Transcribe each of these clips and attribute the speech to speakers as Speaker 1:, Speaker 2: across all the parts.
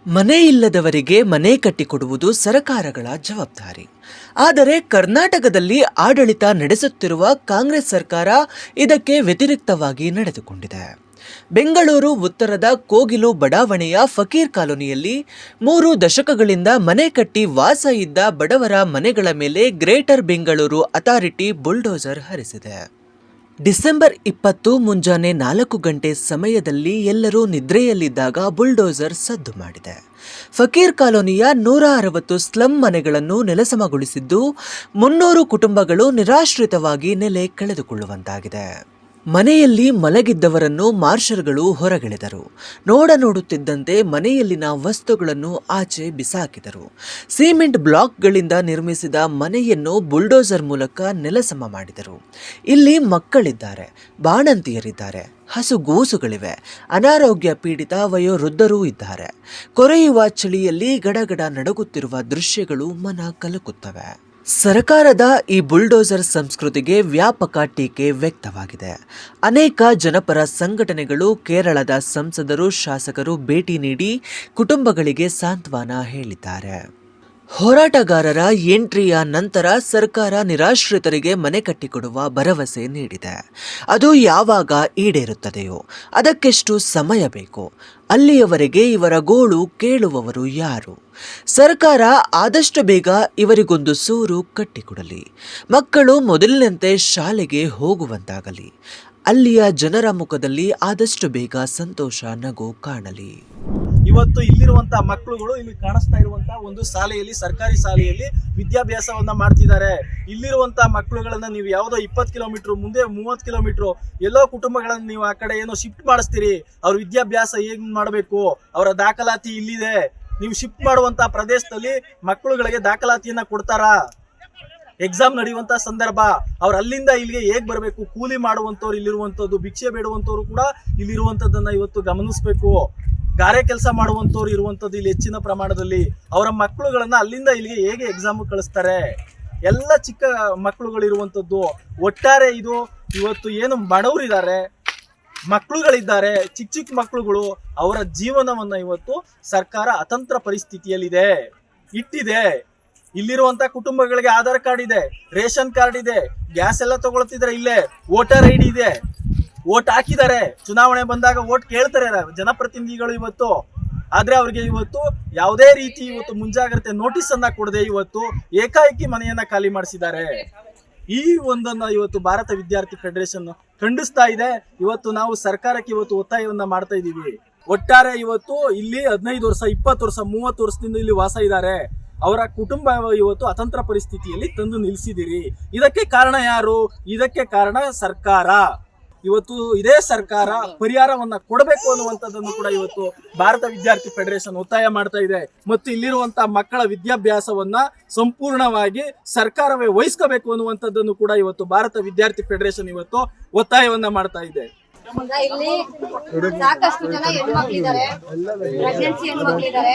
Speaker 1: ಮನೆ ಇಲ್ಲದವರಿಗೆ ಮನೆ ಕಟ್ಟಿಕೊಡುವುದು ಸರಕಾರಗಳ ಜವಾಬ್ದಾರಿ. ಆದರೆ ಕರ್ನಾಟಕದಲ್ಲಿ ಆಡಳಿತ ನಡೆಸುತ್ತಿರುವ ಕಾಂಗ್ರೆಸ್ ಸರ್ಕಾರ ಇದಕ್ಕೆ ವ್ಯತಿರಿಕ್ತವಾಗಿ ನಡೆದುಕೊಂಡಿದೆ. ಬೆಂಗಳೂರು ಉತ್ತರದ ಕೋಗಿಲು ಬಡಾವಣೆಯ ಫಕೀರ್ ಕಾಲೋನಿಯಲ್ಲಿ 3 ದಶಕಗಳಿಂದ ಮನೆ ಕಟ್ಟಿ ವಾಸ ಇದ್ದ ಬಡವರ ಮನೆಗಳ ಮೇಲೆ ಗ್ರೇಟರ್ ಬೆಂಗಳೂರು ಅಥಾರಿಟಿ ಬುಲ್ಡೋಸರ್ ಹರಿಸಿದೆ. ಡಿಸೆಂಬರ್ 20 ಮುಂಜಾನೆ 4 ಗಂಟೆ ಸಮಯದಲ್ಲಿ ಎಲ್ಲರೂ ನಿದ್ರೆಯಲ್ಲಿದ್ದಾಗ ಬುಲ್ಡೋಸರ್ ಸದ್ದು ಮಾಡಿದೆ. ಫಕೀರ್ ಕಾಲೋನಿಯ 160 ಸ್ಲಂ ಮನೆಗಳನ್ನು ನೆಲಸಮಗೊಳಿಸಿದ್ದು 300 ಕುಟುಂಬಗಳು ನಿರಾಶ್ರಿತವಾಗಿ ನೆಲೆ ಕಳೆದುಕೊಳ್ಳುವಂತಾಗಿದೆ. ಮನೆಯಲ್ಲಿ ಮಲಗಿದ್ದವರನ್ನು ಮಾರ್ಷಲ್ಗಳು ಹೊರಗೆಳೆದರು. ನೋಡುತ್ತಿದ್ದಂತೆ ಮನೆಯಲ್ಲಿನ ವಸ್ತುಗಳನ್ನು ಆಚೆ ಬಿಸಾಕಿದರು. ಸಿಮೆಂಟ್ ಬ್ಲಾಕ್ಗಳಿಂದ ನಿರ್ಮಿಸಿದ ಮನೆಯನ್ನು ಬುಲ್ಡೋಸರ್ ಮೂಲಕ ನೆಲಸಮ ಮಾಡಿದರು. ಇಲ್ಲಿ ಮಕ್ಕಳಿದ್ದಾರೆ, ಬಾಣಂತಿಯರಿದ್ದಾರೆ, ಹಸುಗೂಸುಗಳಿವೆ, ಅನಾರೋಗ್ಯ ಪೀಡಿತ ವಯೋವೃದ್ಧರೂ ಇದ್ದಾರೆ. ಕೊರೆಯುವ ಚಳಿಯಲ್ಲಿ ಗಡಗಡ ನಡುಗುತ್ತಿರುವ ದೃಶ್ಯಗಳು ಮನ ಕಲಕುತ್ತವೆ. ಸರ್ಕಾರದ ಈ ಬುಲ್ಡೋಸರ್ ಸಂಸ್ಕೃತಿಗೆ ವ್ಯಾಪಕ ಟೀಕೆ ವ್ಯಕ್ತವಾಗಿದೆ. ಅನೇಕ ಜನಪರ ಸಂಘಟನೆಗಳು, ಕೇರಳದ ಸಂಸದರು, ಶಾಸಕರು ಭೇಟಿ ನೀಡಿ ಕುಟುಂಬಗಳಿಗೆ ಸಾಂತ್ವನ ಹೇಳಿದ್ದಾರೆ. ಹೋರಾಟಗಾರರ ಎಂಟ್ರಿಯ ನಂತರ ಸರ್ಕಾರ ನಿರಾಶ್ರಿತರಿಗೆ ಮನೆ ಕಟ್ಟಿಕೊಡುವ ಭರವಸೆ ನೀಡಿದೆ. ಅದು ಯಾವಾಗ ಈಡೇರುತ್ತದೆಯೋ ಅದಕ್ಕೆಷ್ಟು ಸಮಯ ಬೇಕು? ಅಲ್ಲಿಯವರೆಗೆ ಇವರ ಗೋಳು ಕೇಳುವವರು ಯಾರು? ಸರ್ಕಾರ ಆದಷ್ಟು ಬೇಗ ಇವರಿಗೊಂದು ಸೂರು ಕಟ್ಟಿಕೊಡಲಿ. ಮಕ್ಕಳು ಮೊದಲಿನಂತೆ ಶಾಲೆಗೆ ಹೋಗುವಂತಾಗಲಿ. ಅಲ್ಲಿಯ ಜನರ ಮುಖದಲ್ಲಿ ಆದಷ್ಟು ಬೇಗ ಸಂತೋಷ, ನಗು ಕಾಣಲಿ.
Speaker 2: ಇವತ್ತು ಇಲ್ಲಿರುವಂತಹ ಮಕ್ಕಳುಗಳು ಇಲ್ಲಿ ಕಾಣಿಸ್ತಾ ಇರುವಂತಹ ಒಂದು ಶಾಲೆಯಲ್ಲಿ, ಸರ್ಕಾರಿ ಶಾಲೆಯಲ್ಲಿ ವಿದ್ಯಾಭ್ಯಾಸವನ್ನ ಮಾಡ್ತಿದ್ದಾರೆ. ಇಲ್ಲಿರುವಂತಹ ಮಕ್ಕಳುಗಳನ್ನ ನೀವು ಯಾವುದೋ 20 ಕಿಲೋಮೀಟರ್ ಮುಂದೆ 30 ಕಿಲೋಮೀಟರ್ ಎಲ್ಲೋ ಕುಟುಂಬಗಳನ್ನ ನೀವು ಆ ಕಡೆ ಏನೋ ಶಿಫ್ಟ್ ಮಾಡಿಸ್ತೀರಿ. ಅವ್ರ ವಿದ್ಯಾಭ್ಯಾಸ ಹೇಗ್ ಮಾಡಬೇಕು, ಅವರ ದಾಖಲಾತಿ ಇಲ್ಲಿದೆ. ನೀವು ಶಿಫ್ಟ್ ಮಾಡುವಂತಹ ಪ್ರದೇಶದಲ್ಲಿ ಮಕ್ಕಳುಗಳಿಗೆ ದಾಖಲಾತಿಯನ್ನ ಕೊಡ್ತಾರಾ? ಎಕ್ಸಾಮ್ ನಡೆಯುವಂತ ಸಂದರ್ಭ, ಅವ್ರು ಅಲ್ಲಿಂದ ಇಲ್ಲಿಗೆ ಹೇಗ್ ಬರಬೇಕು? ಕೂಲಿ ಮಾಡುವಂತವ್ರು ಇಲ್ಲಿರುವಂತದ್ದು, ಭಿಕ್ಷೆ ಬೇಡುವಂತವ್ರು ಕೂಡ ಇಲ್ಲಿರುವಂತದ್ದನ್ನ ಇವತ್ತು ಗಮನಿಸಬೇಕು. ಗಾರೆ ಕೆಲಸ ಮಾಡುವಂತವ್ರು ಇರುವಂತದ್ದು ಇಲ್ಲಿ ಹೆಚ್ಚಿನ ಪ್ರಮಾಣದಲ್ಲಿ. ಅವರ ಮಕ್ಕಳುಗಳನ್ನ ಅಲ್ಲಿಂದ ಇಲ್ಲಿಗೆ ಹೇಗೆ ಎಕ್ಸಾಮ್ ಕಳಿಸ್ತಾರೆ? ಎಲ್ಲ ಚಿಕ್ಕ ಮಕ್ಕಳುಗಳು ಇರುವಂತದ್ದು. ಒಟ್ಟಾರೆ ಇದು ಇವತ್ತು ಏನು ಬಡವರಿದ್ದಾರೆ, ಮಕ್ಕಳುಗಳಿದ್ದಾರೆ, ಚಿಕ್ಕ ಚಿಕ್ಕ ಮಕ್ಕಳುಗಳು, ಅವರ ಜೀವನವನ್ನ ಇವತ್ತು ಸರ್ಕಾರ ಅತಂತ್ರ ಪರಿಸ್ಥಿತಿಯಲ್ಲಿದೆ, ಇಟ್ಟಿದೆ. ಇಲ್ಲಿರುವಂತ ಕುಟುಂಬಗಳಿಗೆ ಆಧಾರ್ ಕಾರ್ಡ್ ಇದೆ, ರೇಷನ್ ಕಾರ್ಡ್ ಇದೆ, ಗ್ಯಾಸ್ ಎಲ್ಲ ತಗೊಳ್ತಿದ್ರೆ ಇಲ್ಲೇ, ವೋಟರ್ ಐಡಿ ಇದೆ, ವೋಟ್ ಹಾಕಿದ್ದಾರೆ. ಚುನಾವಣೆ ಬಂದಾಗ ವೋಟ್ ಕೇಳ್ತಾರೆ ಜನಪ್ರತಿನಿಧಿಗಳು ಇವತ್ತು. ಆದ್ರೆ ಅವ್ರಿಗೆ ಇವತ್ತು ಯಾವುದೇ ರೀತಿ ಇವತ್ತು ಮುಂಜಾಗ್ರತೆ ನೋಟಿಸ್ ಅನ್ನ ಕೊಡದೆ ಇವತ್ತು ಏಕಾಏಕಿ ಮನೆಯನ್ನ ಖಾಲಿ ಮಾಡಿಸಿದ್ದಾರೆ. ಈ ಒಂದನ್ನ ಇವತ್ತು ಭಾರತ ವಿದ್ಯಾರ್ಥಿ ಫೆಡರೇಷನ್ ಖಂಡಿಸ್ತಾ ಇದೆ. ಇವತ್ತು ನಾವು ಸರ್ಕಾರಕ್ಕೆ ಇವತ್ತು ಒತ್ತಾಯವನ್ನ ಮಾಡ್ತಾ ಇದೀವಿ. ಒಟ್ಟಾರೆ ಇವತ್ತು ಇಲ್ಲಿ 15 ವರ್ಷ, 20 ವರ್ಷ, 30 ವರ್ಷದಿಂದ ಇಲ್ಲಿ ವಾಸ ಇದ್ದಾರೆ. ಅವರ ಕುಟುಂಬ ಇವತ್ತು ಅತಂತ್ರ ಪರಿಸ್ಥಿತಿಯಲ್ಲಿ ತಂದು ನಿಲ್ಲಿಸಿದಿರಿ. ಇದಕ್ಕೆ ಕಾರಣ ಯಾರು? ಇದಕ್ಕೆ ಕಾರಣ ಸರ್ಕಾರ. ಇವತ್ತು ಇದೇ ಸರ್ಕಾರ ಪರಿಹಾರವನ್ನ ಕೊಡಬೇಕು ಅನ್ನುವಂಥದ್ದನ್ನು ಕೂಡ ಇವತ್ತು ಭಾರತ ವಿದ್ಯಾರ್ಥಿ ಫೆಡರೇಷನ್ ಒತ್ತಾಯ ಮಾಡ್ತಾ ಇದೆ. ಮತ್ತು ಇಲ್ಲಿರುವಂತಹ ಮಕ್ಕಳ ವಿದ್ಯಾಭ್ಯಾಸವನ್ನ ಸಂಪೂರ್ಣವಾಗಿ ಸರ್ಕಾರವೇ ವಹಿಸ್ಕೋಬೇಕು ಅನ್ನುವಂಥದ್ದನ್ನು ಕೂಡ ಇವತ್ತು ಭಾರತ ವಿದ್ಯಾರ್ಥಿ ಫೆಡರೇಷನ್ ಇವತ್ತು ಒತ್ತಾಯವನ್ನ ಮಾಡ್ತಾ ಇದೆ.
Speaker 3: ಇಲ್ಲಿ ಸಾಕಷ್ಟು ಜನ ಹೆಣ್ಮಕ್ಳಿದ್ದಾರೆ, ಪ್ರೆಗ್ನೆನ್ಸಿ ಹೆಣ್ಮಕ್ಳಿದ್ದಾರೆ,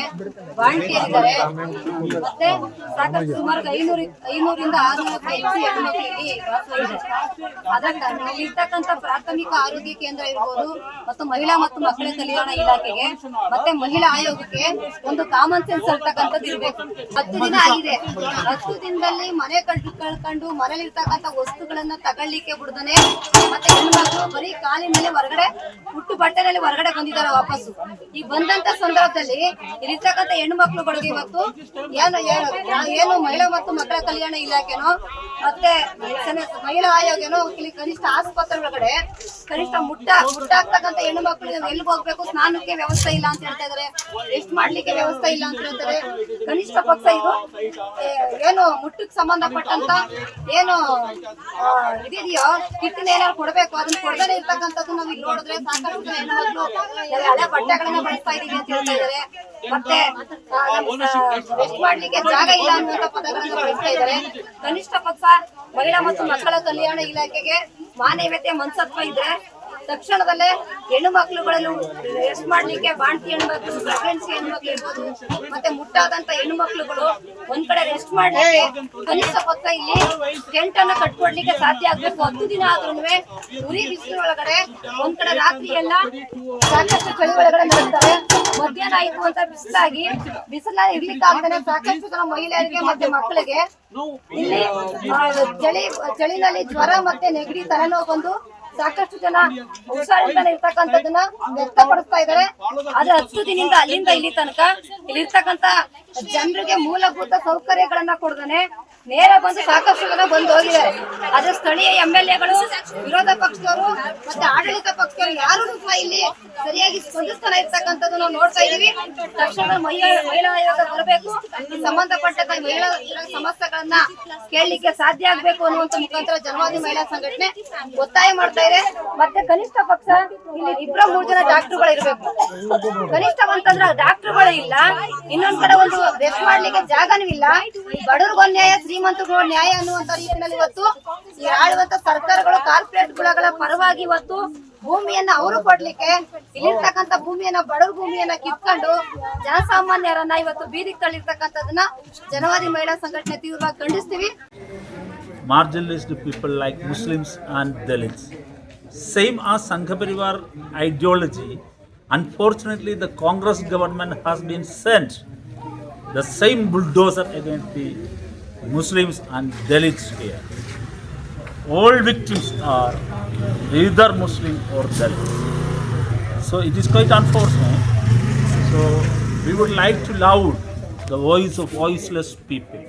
Speaker 3: ವಾಲಂಟಿಯರ್ ಇದ್ದಾರೆ. ಮತ್ತೆ ಸಾಕಷ್ಟು ಸುಮಾರು 500ರಿಂದ 600 ಹೆಚ್ಚು ಹೆಣ್ಮಕ್ಳು ಇಲ್ಲಿ ವಾಸ ಇದೆ. ಅದಕ್ಕೆ ಇಲ್ಲಿ ಇರ್ತಕ್ಕಂಥ ಪ್ರಾಥಮಿಕ ಆರೋಗ್ಯ ಕೇಂದ್ರ ಇರ್ಬೋದು, ಮತ್ತು ಮಹಿಳಾ ಮತ್ತು ಮಕ್ಕಳ ಕಲ್ಯಾಣ ಇಲಾಖೆಗೆ ಮತ್ತೆ ಮಹಿಳಾ ಆಯೋಗಕ್ಕೆ ಒಂದು ಕಾಮನ್ ಸೆನ್ಸ್ ಇರ್ತಕ್ಕಂಥದ್ದು ಇರ್ಬೇಕು. 10 ದಿನ ಆಗಿದೆ. 10 ದಿನದಲ್ಲಿ ಮನೆ ಕಳ್ಕೊಂಡು ಮನೇಲಿ ಇರ್ತಕ್ಕಂಥ ವಸ್ತುಗಳನ್ನ ತಗೊಳ್ಳಿಕ್ಕೆ ಬಿಡದನೆ ಮತ್ತೆ ಹೆಣ್ಮಕ್ಳು ಬರೀ ಕಾಲಿನಲ್ಲಿ ಹೊರಗಡೆ ಹುಟ್ಟು ಬಟ್ಟೆನಲ್ಲಿ ಹೊರಗಡೆ ಬಂದಿದ್ದಾರೆ ವಾಪಸ್ಸು. ಈ ಬಂದಂತ ಸಂದರ್ಭದಲ್ಲಿ ಇಲ್ಲಿರ್ತಕ್ಕಂಥ ಹೆಣ್ಮಕ್ಳುಗಳಿಗೆ ಇವತ್ತು ಏನು ಮಹಿಳಾ ಮತ್ತು ಮಕ್ಕಳ ಕಲ್ಯಾಣ ಇಲಾಖೆನೋ ಮತ್ತೆ ಮಹಿಳಾ ಆಯೋಗನೋ ಇಲ್ಲಿ ಕನಿಷ್ಠ ಆಸ್ಪತ್ರೆ ಒಳಗಡೆ ಕನಿಷ್ಠ ಮುಟ್ಟಾಗ್ತಕ್ಕಂಥ ಹೆಣ್ಣು ಮಕ್ಕಳು ಎಲ್ಲಿ ಹೋಗ್ಬೇಕು, ಸ್ನಾನಕ್ಕೆ ವ್ಯವಸ್ಥೆ ಇಲ್ಲ ಅಂತ ಹೇಳ್ತಾ ಇದಾರೆ, ರೆಸ್ಟ್ ಮಾಡ್ಲಿಕ್ಕೆ ವ್ಯವಸ್ಥೆ ಇಲ್ಲ ಅಂತ ಹೇಳ್ತಾರೆ. ಕನಿಷ್ಠ ಪಕ್ಷ ಇದು ಏನು ಮುಟ್ಟಕ್ಕೆ ಸಂಬಂಧಪಟ್ಟಂತ ಏನು ಇದೆಯೋ ಕಿಟ್ಟಿನ ಏನಾದ್ರು ಕೊಡ್ಬೇಕು, ಅದನ್ನ ಕೊಡದೇ ಇರ್ತಕ್ಕಂಥದ್ದು ನಾವು ಇಲ್ಲಿ ನೋಡಿದ್ರೆ ಸಾಕಷ್ಟು ಜನ ಹೆಣ್ಮಕ್ಳು ಹಳೆ ಬಟ್ಟೆಗಳನ್ನ ಬಳಸ್ತಾ ಇದೀವಿ ಅಂತ ಹೇಳ್ತಾ ಇದಾರೆ. ಮತ್ತೆ ರೆಸ್ಟ್ ಮಾಡ್ಲಿಕ್ಕೆ ಜಾಗ ಇಲ್ಲ ಅನ್ನುವಂತ ಪದಗಳನ್ನ ಬಳಸ್ತಾ ಇದ್ದಾರೆ. ಕನಿಷ್ಠ ಪಕ್ಷ ಮಹಿಳಾ ಮತ್ತು ಮಕ್ಕಳ ಕಲ್ಯಾಣ ಇಲಾಖೆಗೆ ಮಾನವೀಯತೆ ಮನಸತ್ವ ಇದ್ರೆ ತಕ್ಷಣದಲ್ಲೇ ಹೆಣ್ಣು ಮಕ್ಕಳುಗಳನ್ನು ರೆಸ್ಟ್ ಮಾಡ್ಲಿಕ್ಕೆ ಬಾಣ್ತಿ ಹೆಣ್ಮಕ್ಳು, ಪ್ರೆಗ್ನೆನ್ಸಿ ಹೆಣ್ಮಕ್ಳು ಇರ್ಬೋದು, ಮತ್ತೆ ಮುಟ್ಟಾದಂತ ಹೆಣ್ಣು ಮಕ್ಕಳುಗಳು ಒಂದ್ ಕಡೆ ರೆಸ್ಟ್ ಮಾಡ್ಲಿಕ್ಕೆ ಕನಿಷ್ಠ ಪಕ್ಷ ಇಲ್ಲಿ ಟೆಂಟ್ ಅನ್ನ ಕಟ್ಕೊಡ್ಲಿಕ್ಕೆ ಸಾಧ್ಯ ಆಗ್ಬೇಕು. 10 ದಿನ ಆದ್ರೂ ಉರಿ ಬಿಸಿಲು ಒಳಗಡೆ ಒಂದ್ ಕಡೆ ರಾತ್ರಿ ಎಲ್ಲ ಸಾಕಷ್ಟು ಚಳಿ ಒಳಗಡೆ ನಡೆಸ್ತಾರೆ. ಮಧ್ಯಾಹ್ನ ಆಯ್ತು ಅಂತ ಬಿಸಿಲ ಇರ್ಲಿಕ್ಕೆ ಆಗ್ತಾನೆ ಸಾಕಷ್ಟು ಜನ ಮಹಿಳೆಯರಿಗೆ ಮತ್ತೆ ಮಕ್ಕಳಿಗೆ ಇಲ್ಲಿ ಚಳಿನಲ್ಲಿ ಜ್ವರ ಮತ್ತೆ ನೆಗಡಿ ತಲೆನೋವು ಬಂದು ಸಾಕಷ್ಟು ಜನ ಹುಷಾರಿಲ್ದಾನೆ ಇರ್ತಕ್ಕಂಥದ್ದನ್ನ ವ್ಯಕ್ತಪಡಿಸ್ತಾ ಇದ್ದಾರೆ. ಆದ್ರೆ 10 ದಿನದಿಂದ ಅಲ್ಲಿಂದ ಇಲ್ಲಿ ತನಕ ಇಲ್ಲಿರ್ತಕ್ಕಂಥ ಜನರಿಗೆ ಮೂಲಭೂತ ಸೌಕರ್ಯಗಳನ್ನ ಕೊಡ್ದಾನೆ ನೇರ ಬಂದು ಸಾಕಷ್ಟು ಜನ ಬಂದು ಹೋಗಿದ್ದಾರೆ. ಆದ್ರೆ ಸ್ಥಳೀಯ MLAಗಳು, ವಿರೋಧ ಪಕ್ಷದವರು ಮತ್ತೆ ಆಡಳಿತ ಪಕ್ಷದವರು ಯಾರು ಸಹ ಇಲ್ಲಿ ಸರಿಯಾಗಿ ಸ್ಪಂದಿಸ್ತಾನೆ ಇರ್ತಕ್ಕಂಥದ್ದು ನಾವು ನೋಡ್ತಾ ಇದೀವಿ. ತಕ್ಷಣ ಮಹಿಳಾ ಆಯೋಗ ಬರಬೇಕು, ಸಂಬಂಧಪಟ್ಟ ಮಹಿಳಾ ಸಮಸ್ಯೆಗಳನ್ನ ಕೇಳಲಿಕ್ಕೆ ಸಾಧ್ಯ ಆಗ್ಬೇಕು ಅನ್ನುವಂತ ಮುಖಾಂತರ ಜನವಾದಿ ಮಹಿಳಾ ಸಂಘಟನೆ ಒತ್ತಾಯ ಮಾಡ್ತಾ ಇದೆ. ಮತ್ತೆ ಕನಿಷ್ಠ ಪಕ್ಷ ಇಲ್ಲಿ 2-3 ಜನ ಡಾಕ್ಟರ್ಗಳು ಇರ್ಬೇಕು. ಕನಿಷ್ಠ ಅಂತಂದ್ರೆ ಡಾಕ್ಟರ್ಗಳು ಇಲ್ಲ, ಇನ್ನೊಂದ್ ಕಡೆ ಒಂದು ರೆಸ್ಟ್ ಮಾಡ್ಲಿಕ್ಕೆ ಜಾಗನೂ ಇಲ್ಲ. ಬಡವ್ರಿಗೊಂದು ನ್ಯಾಯ, ಶ್ರೀಮಂತರಿಗೂ ನ್ಯಾಯ ಅನ್ನುವಂತ ರೀತಿಯಲ್ಲಿ ಇವತ್ತು ಈ ಆಳುವಂತ ಸರ್ಕಾರಗಳು ಕಾರ್ಪೊರೇಟ್ಗಳ ಪರವಾಗಿ ಇವತ್ತು ಭೂಮಿಯನ್ನ ಅವರು ಕೊಡ್ಲಿಕ್ಕೆ ಇಲ್ಲಿರ್ತಕ್ಕಂಥ ಭೂಮಿಯನ್ನ ಬಡವ್ರ ಭೂಮಿಯನ್ನ ಕಿತ್ಕೊಂಡು ಜನಸಾಮಾನ್ಯರನ್ನ ಇವತ್ತು ಬೀದಿಗೆ ತಳ್ಳಿರ್ತಕ್ಕಂಥದನ್ನ ಜನವಾದಿ ಮಹಿಳಾ ಸಂಘಟನೆ ತೀವ್ರವಾಗಿ ಖಂಡಿಸ್ತೀವಿ.
Speaker 4: Marginalized people like Muslims and Dalits. Same as Sangha Parivar ideology, unfortunately the Congress government has been sent the same bulldozer against the Muslims and Dalits here. All victims are either Muslim or Dalit. So it is quite unfortunate. So we would like to loud the voice of voiceless people.